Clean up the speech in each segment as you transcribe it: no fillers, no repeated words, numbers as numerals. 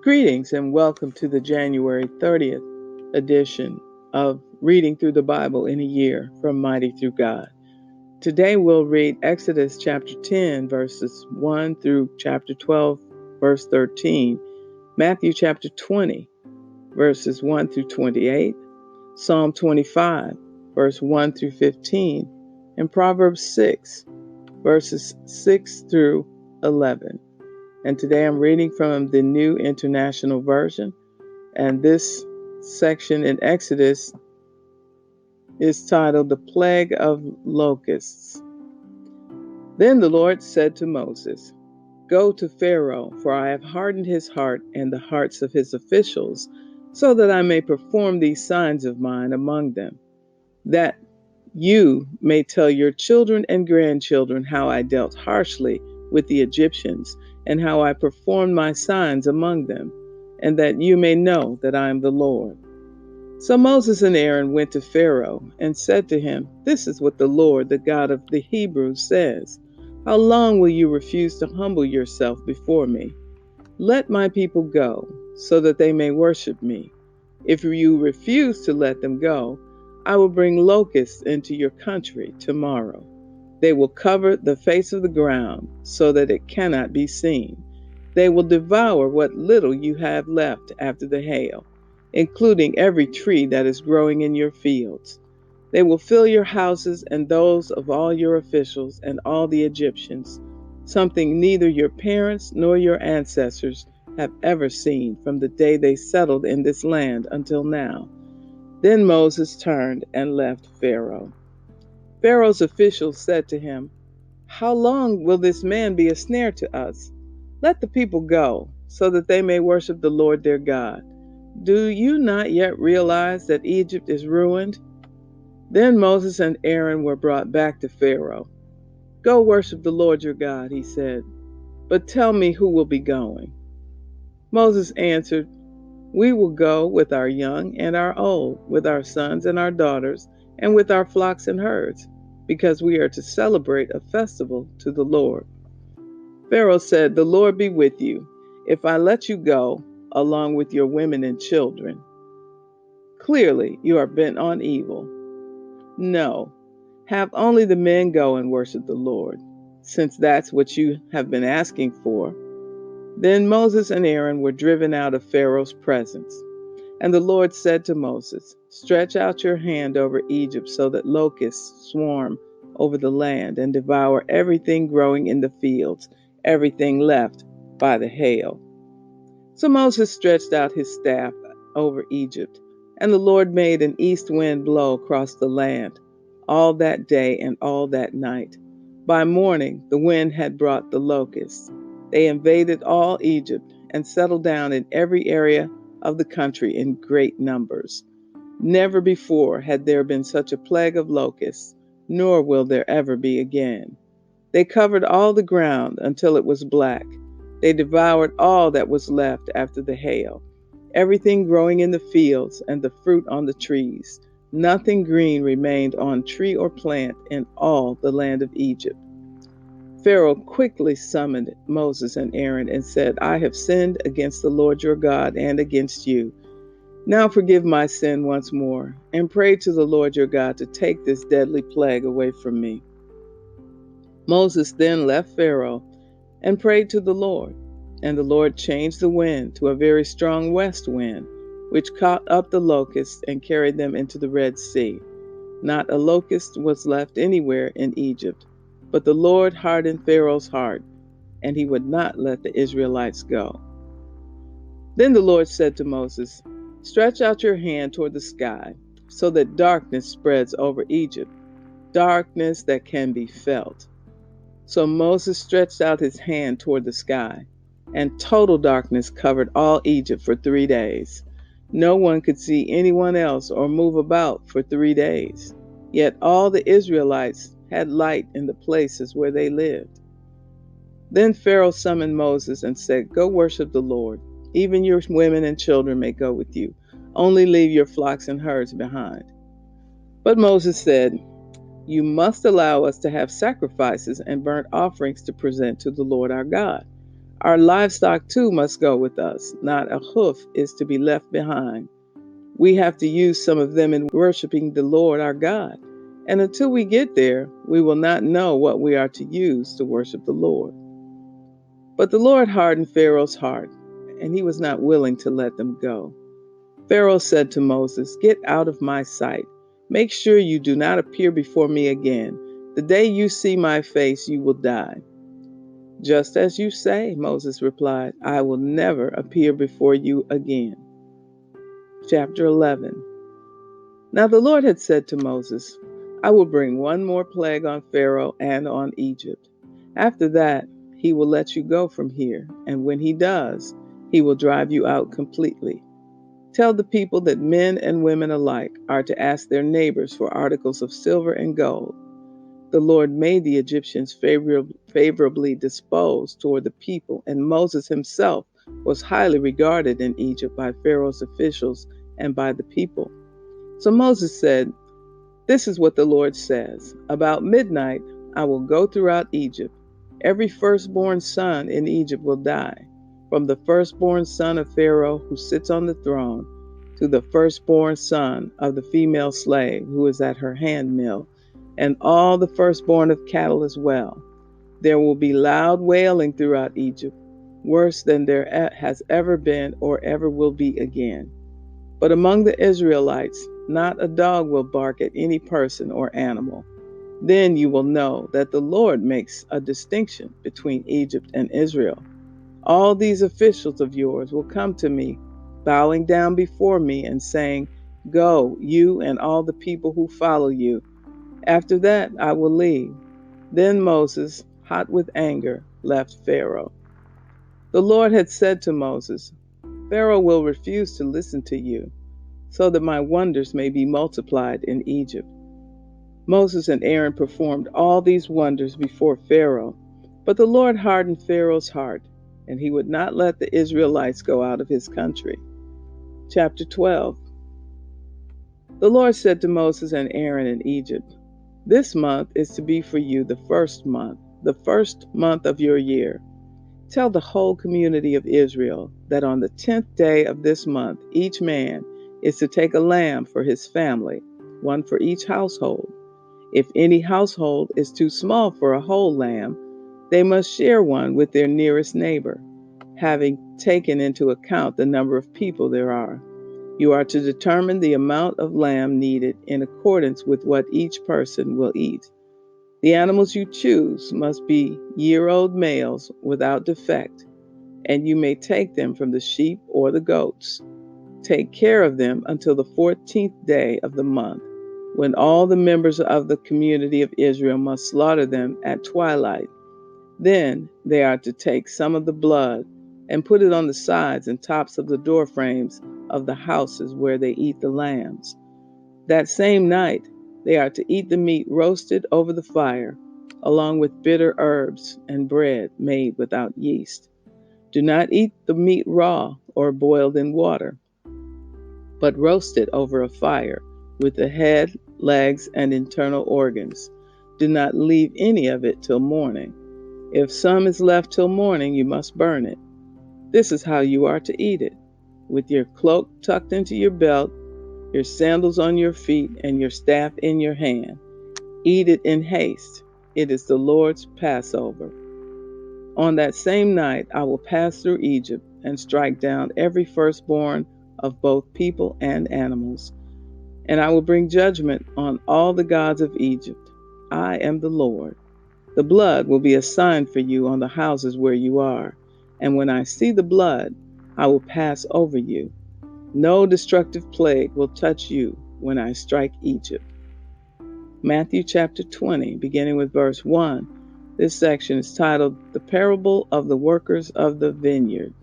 Greetings and welcome to the January 30th edition of Reading Through the Bible in a Year from Mighty Through God. Today we'll read Exodus chapter 10 verses 1 through chapter 12 verse 13, Matthew chapter 20 verses 1 through 28, Psalm 25 verse 1 through 15, and Proverbs 6 verses 6 through 11. And today I'm reading from the New International Version, and this section in Exodus is titled The Plague of Locusts. Then the Lord said to Moses, "Go to Pharaoh, for I have hardened his heart and the hearts of his officials, so that I may perform these signs of mine among them, that you may tell your children and grandchildren how I dealt harshly with the Egyptians, and how I performed my signs among them, and that you may know that I am the Lord." So Moses and Aaron went to Pharaoh and said to him, "This is what the Lord, the God of the Hebrews, says. How long will you refuse to humble yourself before me? Let my people go, so that they may worship me. If you refuse to let them go, I will bring locusts into your country tomorrow. They will cover the face of the ground so that it cannot be seen. They will devour what little you have left after the hail, including every tree that is growing in your fields. They will fill your houses and those of all your officials and all the Egyptians, something neither your parents nor your ancestors have ever seen from the day they settled in this land until now." Then Moses turned and left Pharaoh. Pharaoh's officials said to him, "How long will this man be a snare to us? Let the people go, so that they may worship the Lord their God. Do you not yet realize that Egypt is ruined?" Then Moses and Aaron were brought back to Pharaoh. "Go worship the Lord your God," he said, "but tell me who will be going." Moses answered, "We will go with our young and our old, with our sons and our daughters, and with our flocks and herds, because we are to celebrate a festival to the Lord." Pharaoh said, "The Lord be with you, if I let you go, along with your women and children. Clearly, you are bent on evil. No, have only the men go and worship the Lord, since that's what you have been asking for." Then Moses and Aaron were driven out of Pharaoh's presence. And the Lord said to Moses, "Stretch out your hand over Egypt so that locusts swarm over the land and devour everything growing in the fields, everything left by the hail." So Moses stretched out his staff over Egypt, and the Lord made an east wind blow across the land all that day and all that night. By morning, the wind had brought the locusts. They invaded all Egypt and settled down in every area of the country in great numbers. Never before had there been such a plague of locusts, nor will there ever be again. They covered all the ground until it was black. They devoured all that was left after the hail, everything growing in the fields and the fruit on the trees. Nothing green remained on tree or plant in all the land of Egypt. Pharaoh quickly summoned Moses and Aaron and said, "I have sinned against the Lord your God and against you. Now forgive my sin once more, and pray to the Lord your God to take this deadly plague away from me." Moses then left Pharaoh and prayed to the Lord, and the Lord changed the wind to a very strong west wind, which caught up the locusts and carried them into the Red Sea. Not a locust was left anywhere in Egypt. But the Lord hardened Pharaoh's heart, and he would not let the Israelites go. Then the Lord said to Moses, "Stretch out your hand toward the sky, so that darkness spreads over Egypt, darkness that can be felt." So Moses stretched out his hand toward the sky, and total darkness covered all Egypt for 3 days. No one could see anyone else or move about for 3 days. Yet all the Israelites had light in the places where they lived. Then Pharaoh summoned Moses and said, "Go worship the Lord. Even your women and children may go with you. Only leave your flocks and herds behind." But Moses said, "You must allow us to have sacrifices and burnt offerings to present to the Lord our God. Our livestock too must go with us. Not a hoof is to be left behind. We have to use some of them in worshiping the Lord our God. And until we get there, we will not know what we are to use to worship the Lord. But the Lord hardened Pharaoh's heart, and he was not willing to let them go. Pharaoh said to Moses, "Get out of my sight. Make sure you do not appear before me again. The day you see my face, you will die." "Just as you say," Moses replied, "I will never appear before you again." Chapter 11. Now the Lord had said to Moses, "I will bring one more plague on Pharaoh and on Egypt. After that, he will let you go from here, and when he does, he will drive you out completely. Tell the people that men and women alike are to ask their neighbors for articles of silver and gold." The Lord made the Egyptians favorably disposed toward the people, and Moses himself was highly regarded in Egypt by Pharaoh's officials and by the people. So Moses said, "This is what the Lord says. About midnight, I will go throughout Egypt. Every firstborn son in Egypt will die, from the firstborn son of Pharaoh who sits on the throne to the firstborn son of the female slave who is at her handmill, and all the firstborn of cattle as well. There will be loud wailing throughout Egypt, worse than there has ever been or ever will be again. But among the Israelites, not a dog will bark at any person or animal. Then you will know that the Lord makes a distinction between Egypt and Israel. All these officials of yours will come to me, bowing down before me and saying, 'Go, you and all the people who follow you.' After that, I will leave." Then Moses, hot with anger, left Pharaoh. The Lord had said to Moses, "Pharaoh will refuse to listen to you, so that my wonders may be multiplied in Egypt." Moses and Aaron performed all these wonders before Pharaoh, but the Lord hardened Pharaoh's heart, and he would not let the Israelites go out of his country. Chapter 12. The Lord said to Moses and Aaron in Egypt, "This month is to be for you the first month of your year. Tell the whole community of Israel that on the 10th day of this month, each man is to take a lamb for his family, one for each household. If any household is too small for a whole lamb, they must share one with their nearest neighbor, having taken into account the number of people there are. You are to determine the amount of lamb needed in accordance with what each person will eat. The animals you choose must be year-old males without defect, and you may take them from the sheep or the goats. Take care of them until the 14th day of the month, when all the members of the community of Israel must slaughter them at twilight. Then they are to take some of the blood and put it on the sides and tops of the door frames of the houses where they eat the lambs. That same night, they are to eat the meat roasted over the fire, along with bitter herbs and bread made without yeast. Do not eat the meat raw or boiled in water, but roast it over a fire with the head, legs, and internal organs. Do not leave any of it till morning. If some is left till morning, you must burn it. This is how you are to eat it: with your cloak tucked into your belt, your sandals on your feet, and your staff in your hand. Eat it in haste. It is the Lord's Passover. On that same night I will pass through Egypt and strike down every firstborn of both people and animals. And I will bring judgment on all the gods of Egypt. I am the Lord. The blood will be a sign for you on the houses where you are. And when I see the blood, I will pass over you. No destructive plague will touch you when I strike Egypt. Matthew chapter 20, beginning with verse 1. This section is titled, "The Parable of the Workers of the Vineyard."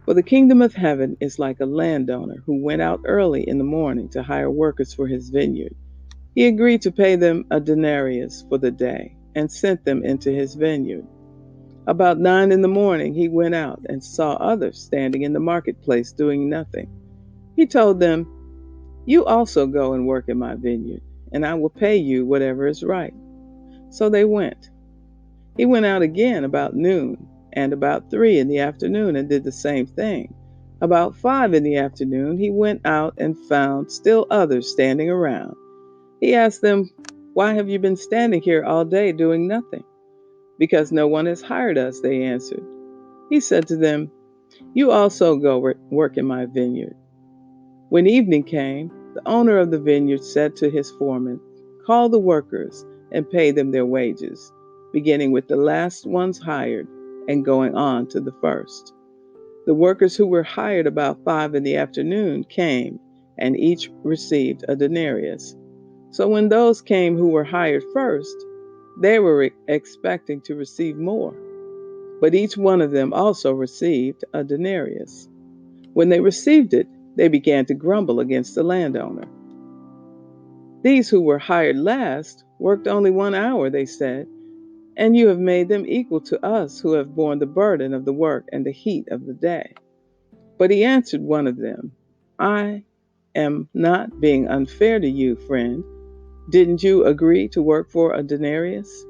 For the kingdom of heaven is like a landowner who went out early in the morning to hire workers for his vineyard. He agreed to pay them a denarius for the day and sent them into his vineyard. About 9 in the morning he went out and saw others standing in the marketplace doing nothing. He told them, "You also go and work in my vineyard, and I will pay you whatever is right." So they went. He went out again about noon and about 3 in the afternoon, and did the same thing. About 5 in the afternoon, he went out and found still others standing around. He asked them, "Why have you been standing here all day doing nothing?" "Because no one has hired us," they answered. He said to them, "You also go work in my vineyard." When evening came, the owner of the vineyard said to his foreman, "Call the workers and pay them their wages, beginning with the last ones hired and going on to the first." The workers who were hired about 5 in the afternoon came, and each received a denarius. So when those came who were hired first, they were expecting to receive more, but each one of them also received a denarius. When they received it, they began to grumble against the landowner. "These who were hired last worked only 1 hour," they said, "and you have made them equal to us who have borne the burden of the work and the heat of the day." But he answered one of them, "I am not being unfair to you, friend. Didn't you agree to work for a denarius?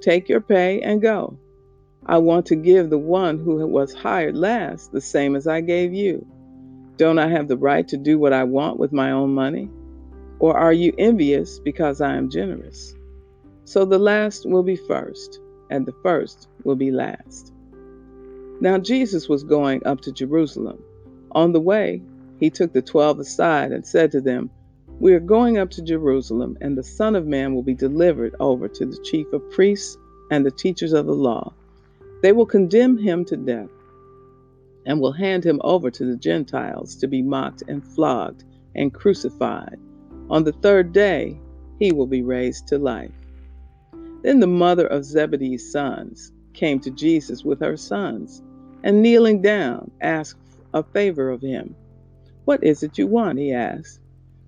Take your pay and go. I want to give the one who was hired last the same as I gave you. Don't I have the right to do what I want with my own money? Or are you envious because I am generous?" So the last will be first, and the first will be last. Now Jesus was going up to Jerusalem. On the way, he took the 12 aside and said to them, "We are going up to Jerusalem, and the Son of Man will be delivered over to the chief of priests and the teachers of the law. They will condemn him to death and will hand him over to the Gentiles to be mocked and flogged and crucified. On the third day, he will be raised to life." Then the mother of Zebedee's sons came to Jesus with her sons, and kneeling down, asked a favor of him. "What is it you want?" he asked.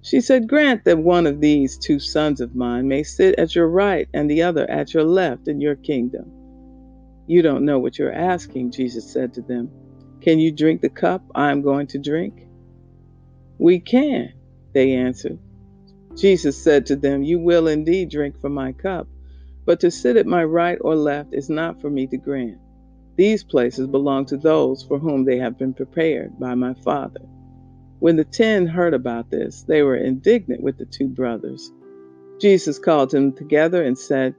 She said, "Grant that one of these 2 sons of mine may sit at your right and the other at your left in your kingdom." "You don't know what you're asking," Jesus said to them. "Can you drink the cup I am going to drink?" "We can," they answered. Jesus said to them, "You will indeed drink from my cup, but to sit at my right or left is not for me to grant. These places belong to those for whom they have been prepared by my Father." When the 10 heard about this, they were indignant with the 2 brothers. Jesus called them together and said,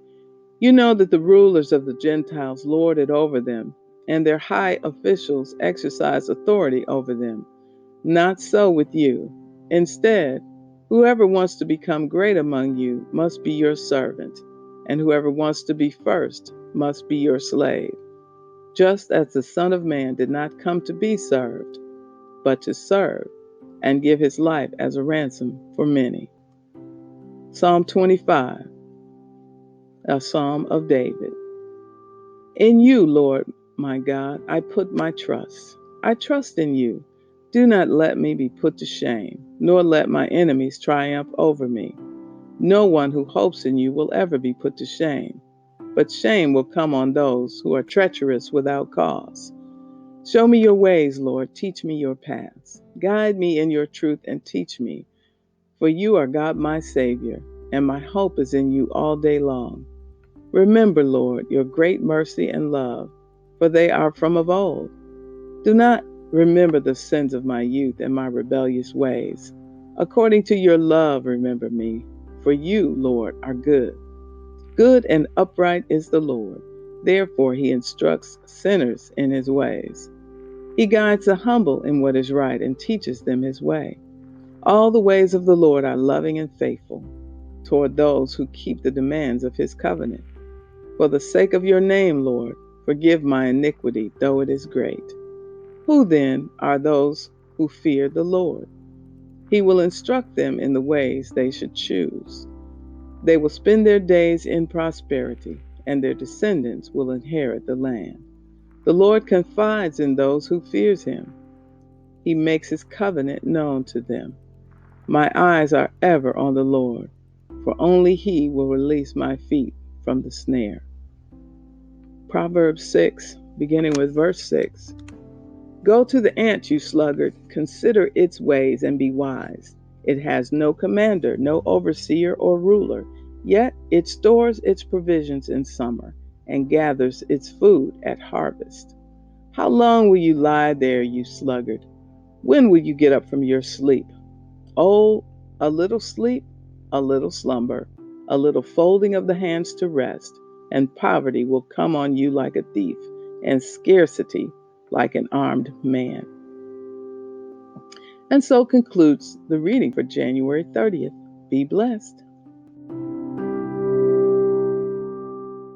"You know that the rulers of the Gentiles lord it over them, and their high officials exercise authority over them. Not so with you. Instead, whoever wants to become great among you must be your servant, and whoever wants to be first must be your slave, just as the Son of Man did not come to be served, but to serve and give his life as a ransom for many." Psalm 25, a psalm of David. In you, Lord my God, I put my trust. I trust in you. Do not let me be put to shame, nor let my enemies triumph over me. No one who hopes in you will ever be put to shame, but shame will come on those who are treacherous without cause. Show me your ways, Lord. Teach me your paths. Guide me in your truth and teach me, for you are God my Savior, and my hope is in you all day long. Remember, Lord, your great mercy and love, for they are from of old. Do not remember the sins of my youth and my rebellious ways. According to your love, remember me, for you, Lord, are good. Good and upright is the Lord. Therefore, he instructs sinners in his ways. He guides the humble in what is right and teaches them his way. All the ways of the Lord are loving and faithful toward those who keep the demands of his covenant. For the sake of your name, Lord, forgive my iniquity, though it is great. Who then are those who fear the Lord? He will instruct them in the ways they should choose. They will spend their days in prosperity, and their descendants will inherit the land. The Lord confides in those who fears him. He makes his covenant known to them. My eyes are ever on the Lord, for only he will release my feet from the snare. Proverbs 6, beginning with verse 6. Go to the ant, you sluggard, consider its ways and be wise. It has no commander, no overseer or ruler, yet it stores its provisions in summer and gathers its food at harvest. How long will you lie there, you sluggard? When will you get up from your sleep? Oh, a little sleep, a little slumber, a little folding of the hands to rest, and poverty will come on you like a thief, and scarcity like an armed man. And so concludes the reading for January 30th. Be blessed.